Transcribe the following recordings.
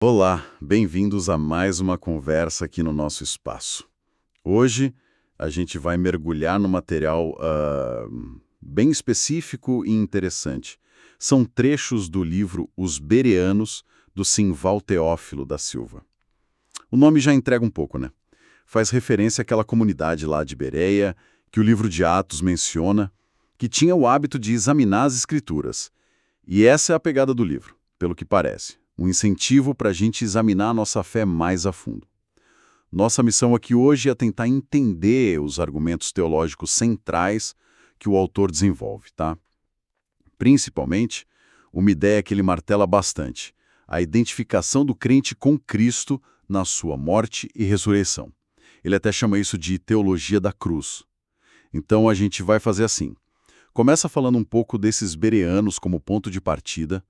Olá, bem-vindos a mais uma conversa aqui no nosso espaço. Hoje a gente vai mergulhar no material bem específico e interessante. São trechos do livro Os Bereanos, do Simval Teófilo da Silva. O nome já entrega um pouco, né? Faz referência àquela comunidade lá de Bereia, que o livro de Atos menciona, que tinha o hábito de examinar as escrituras. E essa é a pegada do livro, pelo que parece. Um incentivo para a gente examinar a nossa fé mais a fundo. Nossa missão aqui hoje é tentar entender os argumentos teológicos centrais que o autor desenvolve, tá? Principalmente, uma ideia que ele martela bastante, a identificação do crente com Cristo na sua morte e ressurreição. Ele até chama isso de teologia da cruz. Então a gente vai fazer assim. Começa falando um pouco desses bereanos como ponto de partida.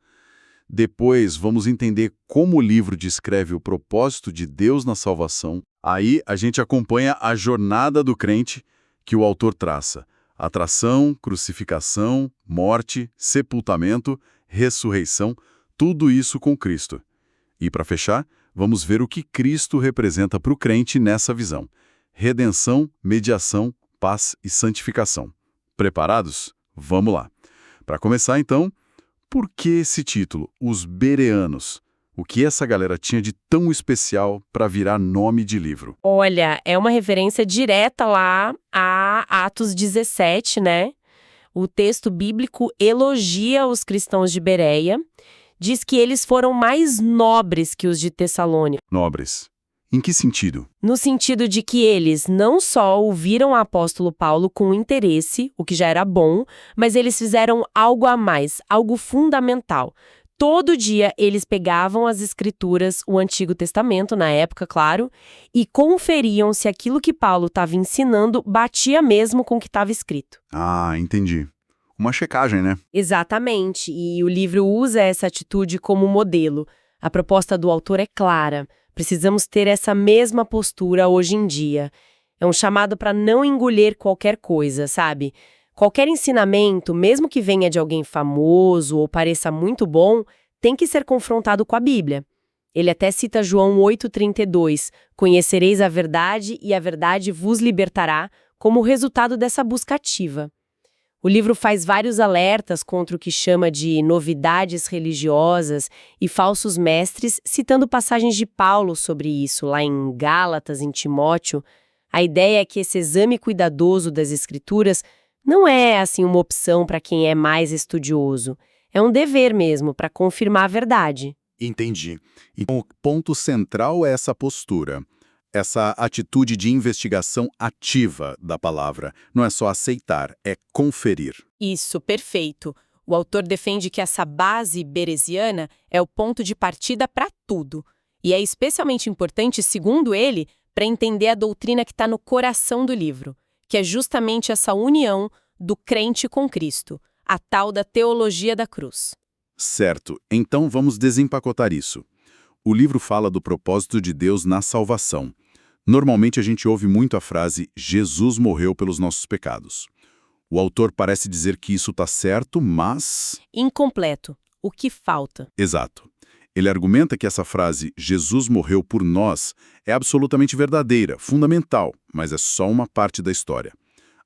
Depois, vamos entender como o livro descreve o propósito de Deus na salvação. Aí, a gente acompanha a jornada do crente que o autor traça. Atração, crucificação, morte, sepultamento, ressurreição, tudo isso com Cristo. E, para fechar, vamos ver o que Cristo representa para o crente nessa visão. Redenção, mediação, paz e santificação. Preparados? Vamos lá. Para começar, então, por que esse título, Os Bereanos? O que essa galera tinha de tão especial para virar nome de livro? Olha, é uma referência direta lá a Atos 17, né? O texto bíblico elogia os cristãos de Bereia, diz que eles foram mais nobres que os de Tessalônica. Nobres. Em que sentido? No sentido de que eles não só ouviram o apóstolo Paulo com interesse, o que já era bom, mas eles fizeram algo a mais, algo fundamental. Todo dia eles pegavam as escrituras, o Antigo Testamento, na época, claro, e conferiam se aquilo que Paulo estava ensinando batia mesmo com o que estava escrito. Ah, entendi. Uma checagem, né? Exatamente, e o livro usa essa atitude como modelo. A proposta do autor é clara. Precisamos ter essa mesma postura hoje em dia. É um chamado para não engolir qualquer coisa, sabe? Qualquer ensinamento, mesmo que venha de alguém famoso ou pareça muito bom, tem que ser confrontado com a Bíblia. Ele até cita João 8,32, conhecereis a verdade e a verdade vos libertará, como resultado dessa busca ativa. O livro faz vários alertas contra o que chama de novidades religiosas e falsos mestres, citando passagens de Paulo sobre isso, lá em Gálatas, em Timóteo. A ideia é que esse exame cuidadoso das Escrituras não é, assim, uma opção para quem é mais estudioso. É um dever mesmo, para confirmar a verdade. Entendi. Então, o ponto central é essa postura. Essa atitude de investigação ativa da palavra. Não é só aceitar, é conferir. Isso, perfeito. O autor defende que essa base beresiana é o ponto de partida para tudo. E é especialmente importante, segundo ele, para entender a doutrina que está no coração do livro, que é justamente essa união do crente com Cristo, a tal da teologia da cruz. Certo. Então vamos desempacotar isso. O livro fala do propósito de Deus na salvação. Normalmente a gente ouve muito a frase Jesus morreu pelos nossos pecados. O autor parece dizer que isso está certo, mas... Incompleto. O que falta? Exato. Ele argumenta que essa frase Jesus morreu por nós é absolutamente verdadeira, fundamental, mas é só uma parte da história.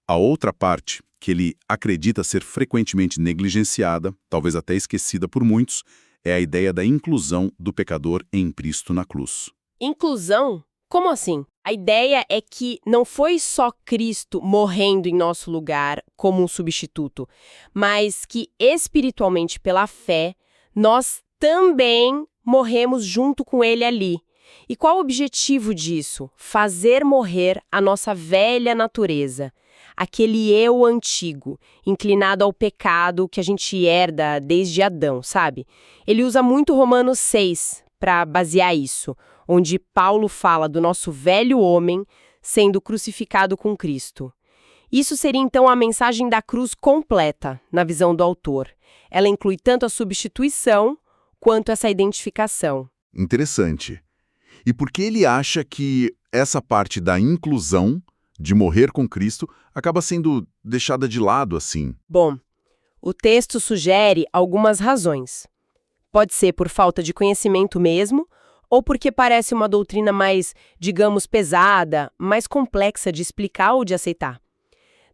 A outra parte, que ele acredita ser frequentemente negligenciada, talvez até esquecida por muitos, é a ideia da inclusão do pecador em Cristo na cruz. Inclusão? Como assim? A ideia é que não foi só Cristo morrendo em nosso lugar como um substituto, mas que espiritualmente pela fé, nós também morremos junto com ele ali. E qual o objetivo disso? Fazer morrer a nossa velha natureza, aquele eu antigo, inclinado ao pecado que a gente herda desde Adão, sabe? Ele usa muito Romanos 6 para basear isso, onde Paulo fala do nosso velho homem sendo crucificado com Cristo. Isso seria então a mensagem da cruz completa, na visão do autor. Ela inclui tanto a substituição quanto essa identificação. Interessante. E por que ele acha que essa parte da inclusão, de morrer com Cristo, acaba sendo deixada de lado assim? Bom, o texto sugere algumas razões. Pode ser por falta de conhecimento mesmo, ou porque parece uma doutrina mais, digamos, pesada, mais complexa de explicar ou de aceitar?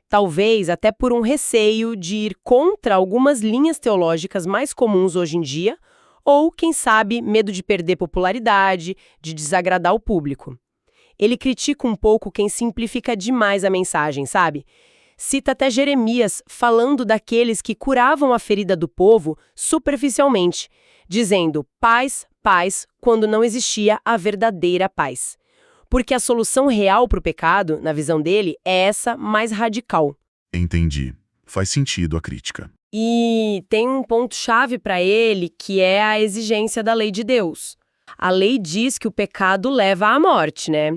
Talvez até por um receio de ir contra algumas linhas teológicas mais comuns hoje em dia, ou, quem sabe, medo de perder popularidade, de desagradar o público. Ele critica um pouco quem simplifica demais a mensagem, sabe? Cita até Jeremias falando daqueles que curavam a ferida do povo superficialmente, dizendo paz, paz, quando não existia a verdadeira paz. Porque a solução real para o pecado, na visão dele, é essa mais radical. Entendi. Faz sentido a crítica. E tem um ponto-chave para ele, que é a exigência da lei de Deus. A lei diz que o pecado leva à morte, né?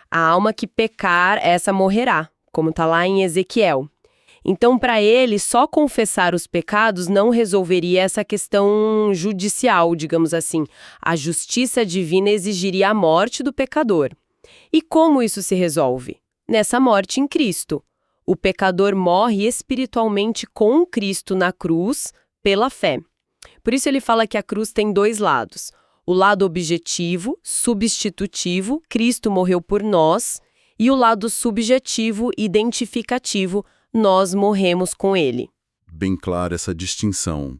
A alma que pecar, essa morrerá, como está lá em Ezequiel. Então, para ele, só confessar os pecados não resolveria essa questão judicial, digamos assim. A justiça divina exigiria a morte do pecador. E como isso se resolve? Nessa morte em Cristo. O pecador morre espiritualmente com Cristo na cruz, pela fé. Por isso ele fala que a cruz tem dois lados. O lado objetivo, substitutivo, Cristo morreu por nós, e o lado subjetivo, identificativo, nós morremos com ele. Bem clara essa distinção.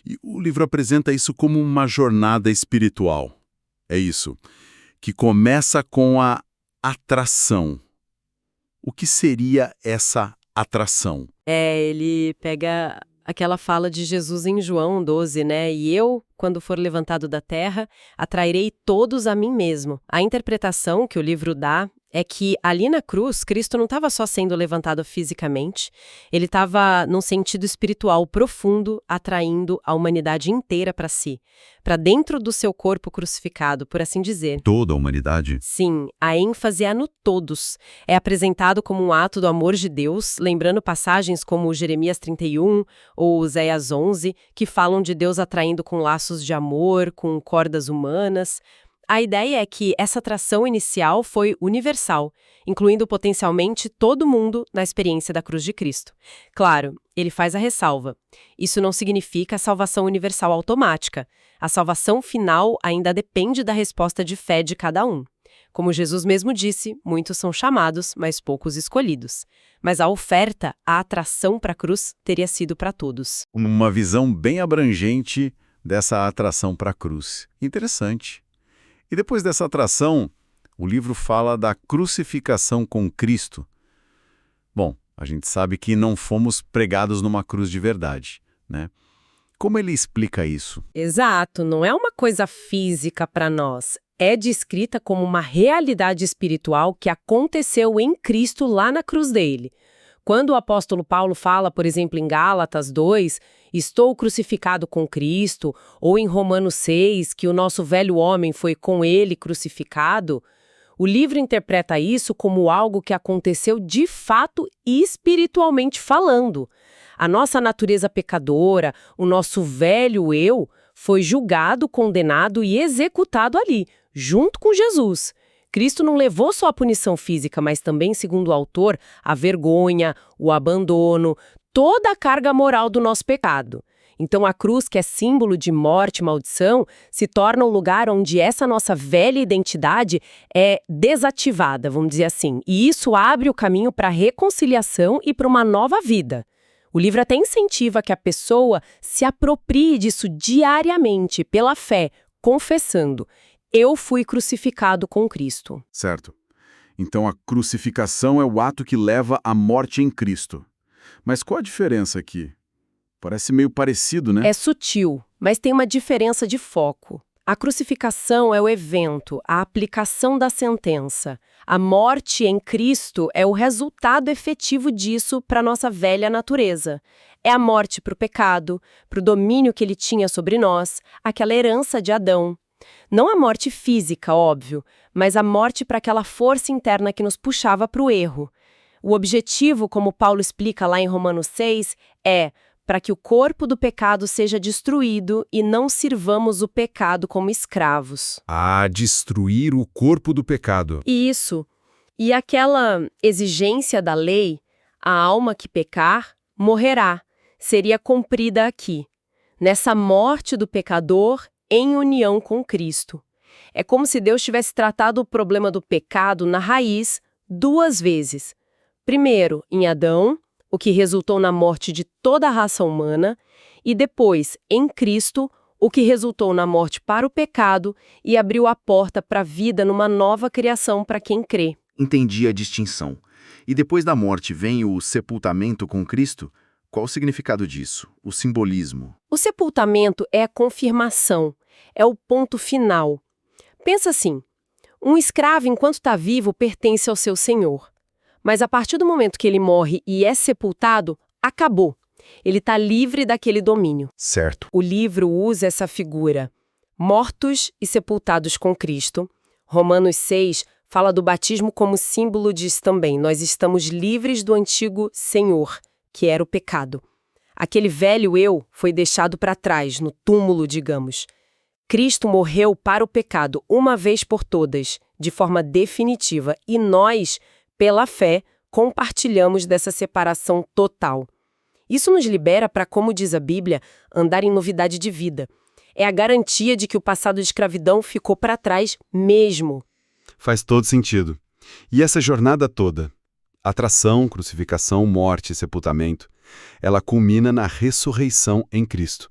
E o livro apresenta isso como uma jornada espiritual. É isso, que começa com a atração. O que seria essa atração? Ele pega aquela fala de Jesus em João 12, né? E eu, quando for levantado da terra, atrairei todos a mim mesmo. A interpretação que o livro dá é que ali na cruz, Cristo não estava só sendo levantado fisicamente, ele estava num sentido espiritual profundo, atraindo a humanidade inteira para si, para dentro do seu corpo crucificado, por assim dizer. Toda a humanidade? Sim, a ênfase é no todos. É apresentado como um ato do amor de Deus, lembrando passagens como Jeremias 31 ou Oséias 11, que falam de Deus atraindo com laços de amor, com cordas humanas. A ideia é que essa atração inicial foi universal, incluindo potencialmente todo mundo na experiência da cruz de Cristo. Claro, ele faz a ressalva. Isso não significa a salvação universal automática. A salvação final ainda depende da resposta de fé de cada um. Como Jesus mesmo disse, muitos são chamados, mas poucos escolhidos. Mas a oferta, a atração para a cruz, teria sido para todos. Uma visão bem abrangente dessa atração para a cruz. Interessante. E depois dessa atração, o livro fala da crucificação com Cristo. Bom, a gente sabe que não fomos pregados numa cruz de verdade, né? Como ele explica isso? Exato, não é uma coisa física para nós. É descrita como uma realidade espiritual que aconteceu em Cristo lá na cruz dele. Quando o apóstolo Paulo fala, por exemplo, em Gálatas 2, estou crucificado com Cristo, ou em Romanos 6, que o nosso velho homem foi com ele crucificado, o livro interpreta isso como algo que aconteceu de fato e espiritualmente falando. A nossa natureza pecadora, o nosso velho eu, foi julgado, condenado e executado ali, junto com Jesus. Cristo não levou só a punição física, mas também, segundo o autor, a vergonha, o abandono, toda a carga moral do nosso pecado. Então a cruz, que é símbolo de morte e maldição, se torna um lugar onde essa nossa velha identidade é desativada, vamos dizer assim. E isso abre o caminho para a reconciliação e para uma nova vida. O livro até incentiva que a pessoa se aproprie disso diariamente, pela fé, confessando: eu fui crucificado com Cristo. Certo. Então a crucificação é o ato que leva à morte em Cristo. Mas qual a diferença aqui? Parece meio parecido, né? É sutil, mas tem uma diferença de foco. A crucificação é o evento, a aplicação da sentença. A morte em Cristo é o resultado efetivo disso para a nossa velha natureza. É a morte para o pecado, para o domínio que ele tinha sobre nós, aquela herança de Adão. Não a morte física, óbvio, mas a morte para aquela força interna que nos puxava para o erro. O objetivo, como Paulo explica lá em Romanos 6, é para que o corpo do pecado seja destruído e não sirvamos o pecado como escravos. Ah, destruir o corpo do pecado. Isso. E aquela exigência da lei, a alma que pecar, morrerá, seria cumprida aqui, nessa morte do pecador em união com Cristo. É como se Deus tivesse tratado o problema do pecado na raiz 2 vezes. Primeiro, em Adão, o que resultou na morte de toda a raça humana, e depois, em Cristo, o que resultou na morte para o pecado e abriu a porta para a vida numa nova criação para quem crê. Entendi a distinção. E depois da morte vem o sepultamento com Cristo? Qual o significado disso? O simbolismo? O sepultamento é a confirmação, é o ponto final. Pensa assim, um escravo, enquanto está vivo, pertence ao seu senhor. Mas a partir do momento que ele morre e é sepultado, acabou. Ele está livre daquele domínio. Certo. O livro usa essa figura. Mortos e sepultados com Cristo. Romanos 6 fala do batismo como símbolo disso também. Nós estamos livres do antigo Senhor, que era o pecado. Aquele velho eu foi deixado para trás, no túmulo, digamos. Cristo morreu para o pecado uma vez por todas, de forma definitiva, e nós, pela fé, compartilhamos dessa separação total. Isso nos libera para, como diz a Bíblia, andar em novidade de vida. É a garantia de que o passado de escravidão ficou para trás mesmo. Faz todo sentido. E essa jornada toda, atração, crucificação, morte e sepultamento, ela culmina na ressurreição em Cristo.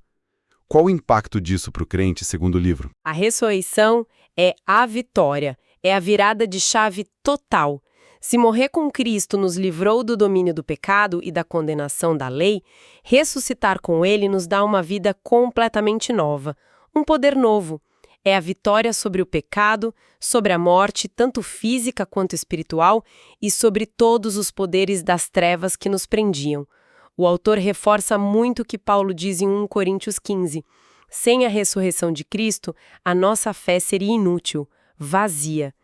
Qual o impacto disso para o crente, segundo o livro? A ressurreição é a vitória, é a virada de chave total. Se morrer com Cristo nos livrou do domínio do pecado e da condenação da lei, ressuscitar com Ele nos dá uma vida completamente nova, um poder novo. É a vitória sobre o pecado, sobre a morte, tanto física quanto espiritual, e sobre todos os poderes das trevas que nos prendiam. O autor reforça muito o que Paulo diz em 1 Coríntios 15. Sem a ressurreição de Cristo, a nossa fé seria inútil, vazia.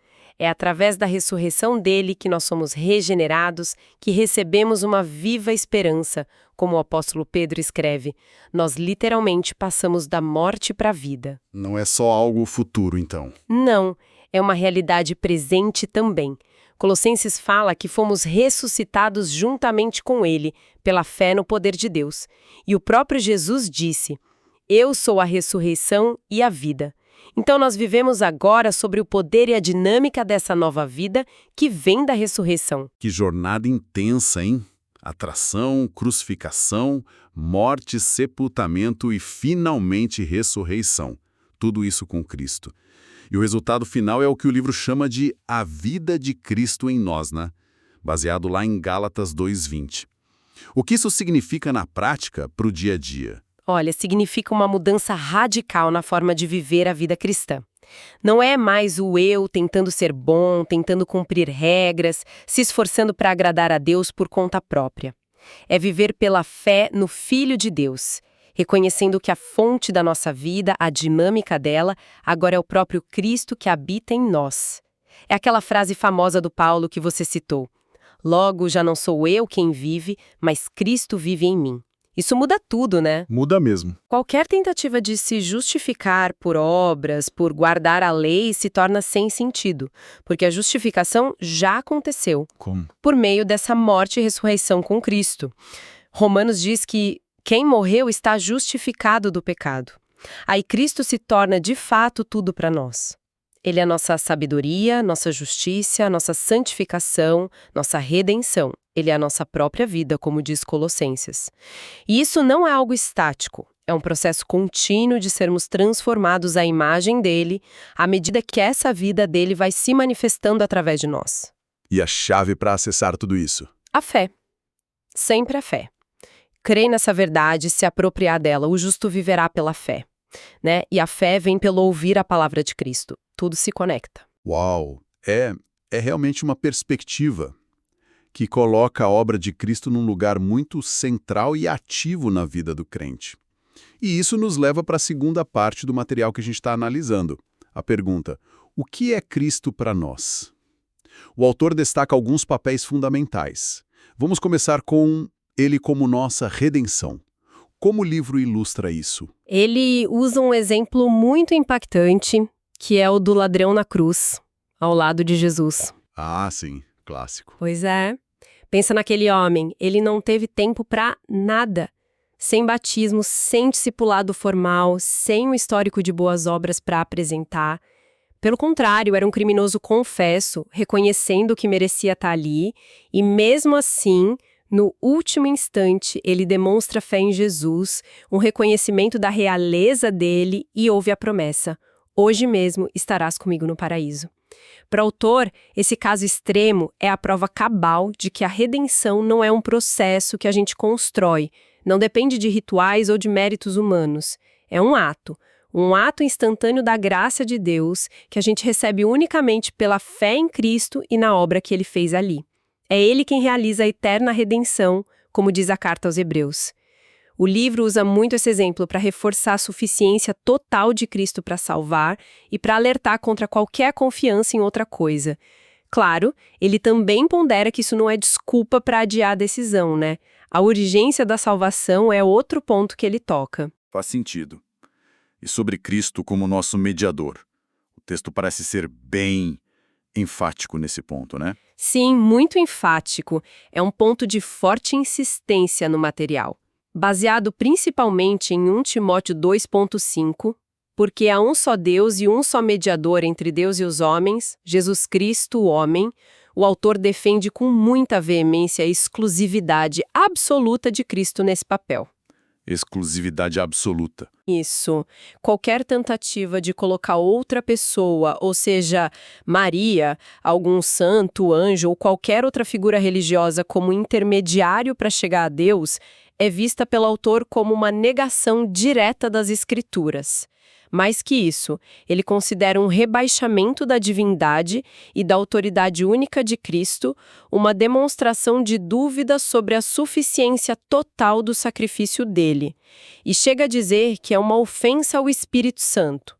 É através da ressurreição dele que nós somos regenerados, que recebemos uma viva esperança, como o apóstolo Pedro escreve. Nós literalmente passamos da morte para a vida. Não é só algo futuro, então. Não, é uma realidade presente também. Colossenses fala que fomos ressuscitados juntamente com ele, pela fé no poder de Deus. E o próprio Jesus disse: "Eu sou a ressurreição e a vida." Então nós vivemos agora sobre o poder e a dinâmica dessa nova vida que vem da ressurreição. Que jornada intensa, hein? Atração, crucificação, morte, sepultamento e finalmente ressurreição. Tudo isso com Cristo. E o resultado final é o que o livro chama de a vida de Cristo em nós, né? Baseado lá em Gálatas 2:20. O que isso significa na prática para o dia a dia? Olha, significa uma mudança radical na forma de viver a vida cristã. Não é mais o eu tentando ser bom, tentando cumprir regras, se esforçando para agradar a Deus por conta própria. É viver pela fé no Filho de Deus, reconhecendo que a fonte da nossa vida, a dinâmica dela, agora é o próprio Cristo que habita em nós. É aquela frase famosa do Paulo que você citou. Logo, já não sou eu quem vive, mas Cristo vive em mim. Isso muda tudo, né? Muda mesmo. Qualquer tentativa de se justificar por obras, por guardar a lei, se torna sem sentido, porque a justificação já aconteceu. Como? Por meio dessa morte e ressurreição com Cristo. Romanos diz que quem morreu está justificado do pecado. Aí Cristo se torna de fato tudo para nós. Ele é nossa sabedoria, nossa justiça, nossa santificação, nossa redenção. Ele é a nossa própria vida, como diz Colossenses. E isso não é algo estático. É um processo contínuo de sermos transformados à imagem dele, à medida que essa vida dele vai se manifestando através de nós. E a chave para acessar tudo isso? A fé. Sempre a fé. Crer nessa verdade, se apropriar dela, o justo viverá pela fé. Né? E a fé vem pelo ouvir a palavra de Cristo. Tudo se conecta. Uau! É realmente uma perspectiva que coloca a obra de Cristo num lugar muito central e ativo na vida do crente. E isso nos leva para a segunda parte do material que a gente está analisando. A pergunta: o que é Cristo para nós? O autor destaca alguns papéis fundamentais. Vamos começar com ele como nossa redenção. Como o livro ilustra isso? Ele usa um exemplo muito impactante, que é o do ladrão na cruz, ao lado de Jesus. Ah, sim, clássico. Pois é. Pensa naquele homem, ele não teve tempo para nada. Sem batismo, sem discipulado formal, sem um histórico de boas obras para apresentar. Pelo contrário, era um criminoso confesso, reconhecendo que merecia estar ali, e mesmo assim, no último instante, ele demonstra fé em Jesus, um reconhecimento da realeza dele e ouve a promessa: hoje mesmo estarás comigo no paraíso. Para o autor, esse caso extremo é a prova cabal de que a redenção não é um processo que a gente constrói, não depende de rituais ou de méritos humanos. É um ato instantâneo da graça de Deus que a gente recebe unicamente pela fé em Cristo e na obra que ele fez ali. É ele quem realiza a eterna redenção, como diz a carta aos Hebreus. O livro usa muito esse exemplo para reforçar a suficiência total de Cristo para salvar e para alertar contra qualquer confiança em outra coisa. Claro, ele também pondera que isso não é desculpa para adiar a decisão, né? A urgência da salvação é outro ponto que ele toca. Faz sentido. E sobre Cristo como nosso mediador. O texto parece ser bem enfático nesse ponto, né? Sim, muito enfático. É um ponto de forte insistência no material. Baseado principalmente em 1 Timóteo 2,5, porque há um só Deus e um só mediador entre Deus e os homens, Jesus Cristo, o homem, o autor defende com muita veemência a exclusividade absoluta de Cristo nesse papel. Exclusividade absoluta. Isso. Qualquer tentativa de colocar outra pessoa, ou seja, Maria, algum santo, anjo ou qualquer outra figura religiosa como intermediário para chegar a Deus, é vista pelo autor como uma negação direta das Escrituras. Mais que isso, ele considera um rebaixamento da divindade e da autoridade única de Cristo, uma demonstração de dúvida sobre a suficiência total do sacrifício dele, e chega a dizer que é uma ofensa ao Espírito Santo.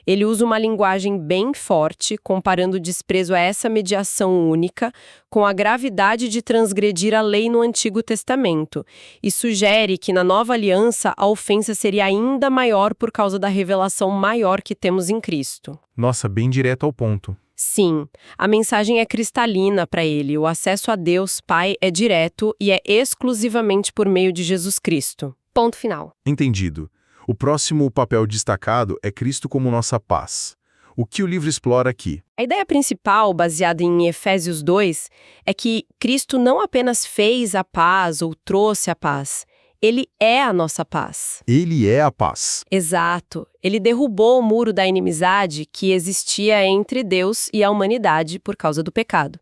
Ele usa uma linguagem bem forte, comparando o desprezo a essa mediação única com a gravidade de transgredir a lei no Antigo Testamento, e sugere que na Nova Aliança a ofensa seria ainda maior por causa da revelação maior que temos em Cristo. Nossa, bem direto ao ponto. Sim, a mensagem é cristalina para ele. O acesso a Deus Pai é direto e é exclusivamente por meio de Jesus Cristo. Ponto final. Entendido. O próximo papel destacado é Cristo como nossa paz. O que o livro explora aqui? A ideia principal, baseada em Efésios 2, é que Cristo não apenas fez a paz ou trouxe a paz, ele é a nossa paz. Ele é a paz. Exato. Ele derrubou o muro da inimizade que existia entre Deus e a humanidade por causa do pecado.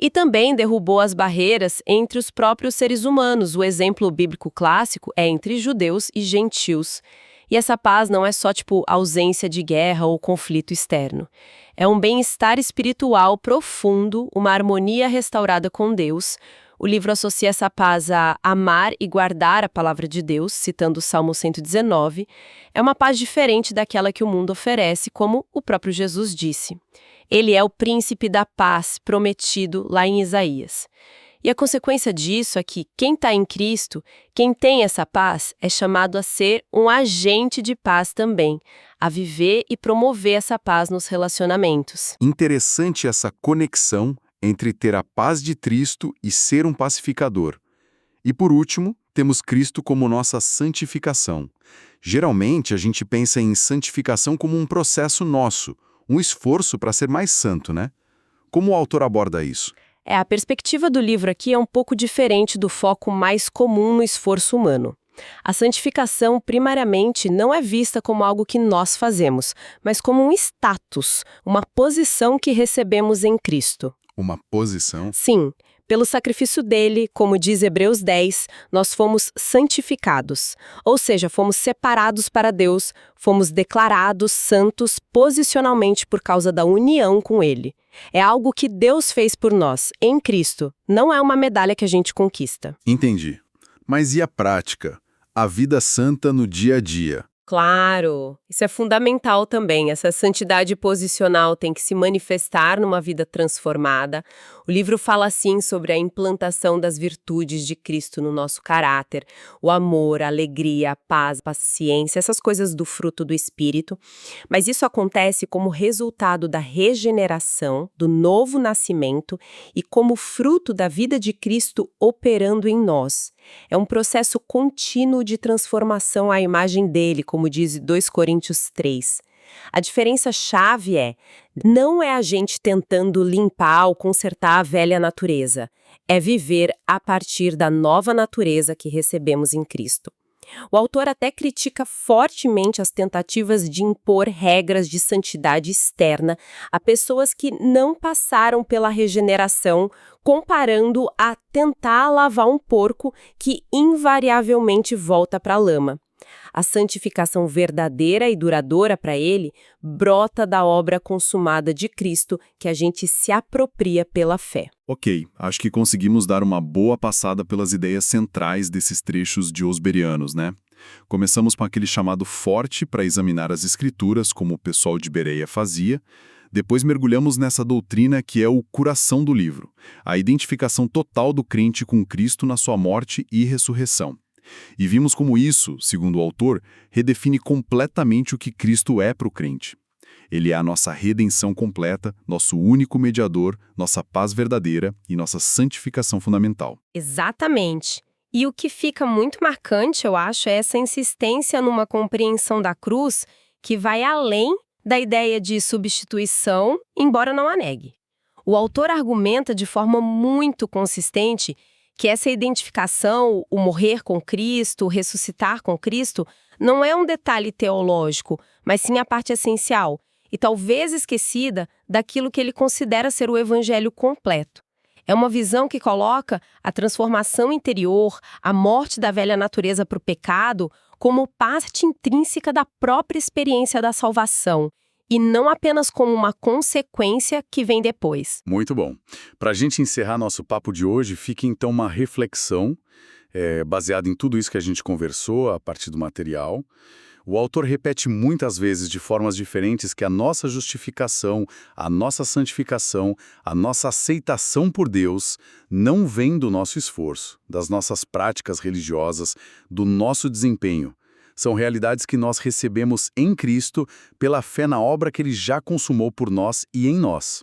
E também derrubou as barreiras entre os próprios seres humanos. O exemplo bíblico clássico é entre judeus e gentios. E essa paz não é só, ausência de guerra ou conflito externo. É um bem-estar espiritual profundo, uma harmonia restaurada com Deus. O livro associa essa paz a amar e guardar a palavra de Deus, citando o Salmo 119. É uma paz diferente daquela que o mundo oferece, como o próprio Jesus disse. Ele é o príncipe da paz prometido lá em Isaías. E a consequência disso é que quem está em Cristo, quem tem essa paz, é chamado a ser um agente de paz também, a viver e promover essa paz nos relacionamentos. Interessante essa conexão entre ter a paz de Cristo e ser um pacificador. E por último, temos Cristo como nossa santificação. Geralmente, a gente pensa em santificação como um processo nosso, um esforço para ser mais santo, né? Como o autor aborda isso? A perspectiva do livro aqui é um pouco diferente do foco mais comum no esforço humano. A santificação, primariamente, não é vista como algo que nós fazemos, mas como um status, uma posição que recebemos em Cristo. Uma posição? Sim. Pelo sacrifício dele, como diz Hebreus 10, nós fomos santificados, ou seja, fomos separados para Deus, fomos declarados santos posicionalmente por causa da união com ele. É algo que Deus fez por nós, em Cristo, não é uma medalha que a gente conquista. Entendi. Mas e a prática? A vida santa no dia a dia? Claro, isso é fundamental também. Essa santidade posicional tem que se manifestar numa vida transformada. O livro fala, assim, sobre a implantação das virtudes de Cristo no nosso caráter, o amor, a alegria, a paz, a paciência, essas coisas do fruto do Espírito. Mas isso acontece como resultado da regeneração, do novo nascimento e como fruto da vida de Cristo operando em nós. É um processo contínuo de transformação à imagem dele, como diz 2 Coríntios 3. A diferença-chave não é a gente tentando limpar ou consertar a velha natureza, é viver a partir da nova natureza que recebemos em Cristo. O autor até critica fortemente as tentativas de impor regras de santidade externa a pessoas que não passaram pela regeneração, comparando a tentar lavar um porco que invariavelmente volta para a lama. A santificação verdadeira e duradoura para ele brota da obra consumada de Cristo que a gente se apropria pela fé. Ok, acho que conseguimos dar uma boa passada pelas ideias centrais desses trechos de Osberianos, né? Começamos com aquele chamado forte para examinar as escrituras, como o pessoal de Bereia fazia. Depois mergulhamos nessa doutrina que é o coração do livro, a identificação total do crente com Cristo na sua morte e ressurreição. E vimos como isso, segundo o autor, redefine completamente o que Cristo é para o crente. Ele é a nossa redenção completa, nosso único mediador, nossa paz verdadeira e nossa santificação fundamental. Exatamente. E o que fica muito marcante, eu acho, é essa insistência numa compreensão da cruz que vai além da ideia de substituição, embora não a negue. O autor argumenta de forma muito consistente que essa identificação, o morrer com Cristo, o ressuscitar com Cristo, não é um detalhe teológico, mas sim a parte essencial, e talvez esquecida daquilo que ele considera ser o evangelho completo. É uma visão que coloca a transformação interior, a morte da velha natureza para o pecado, como parte intrínseca da própria experiência da salvação, e não apenas como uma consequência que vem depois. Muito bom. Para a gente encerrar nosso papo de hoje, fica então uma reflexão baseada em tudo isso que a gente conversou a partir do material. O autor repete muitas vezes de formas diferentes que a nossa justificação, a nossa santificação, a nossa aceitação por Deus não vem do nosso esforço, das nossas práticas religiosas, do nosso desempenho. São realidades que nós recebemos em Cristo pela fé na obra que Ele já consumou por nós e em nós.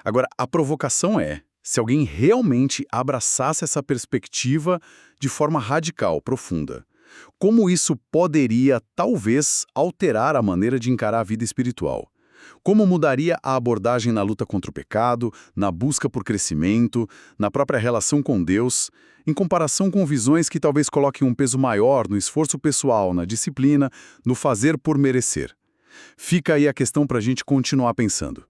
Agora, a provocação é, se alguém realmente abraçasse essa perspectiva de forma radical, profunda, como isso poderia, talvez, alterar a maneira de encarar a vida espiritual? Como mudaria a abordagem na luta contra o pecado, na busca por crescimento, na própria relação com Deus, em comparação com visões que talvez coloquem um peso maior no esforço pessoal, na disciplina, no fazer por merecer? Fica aí a questão para a gente continuar pensando.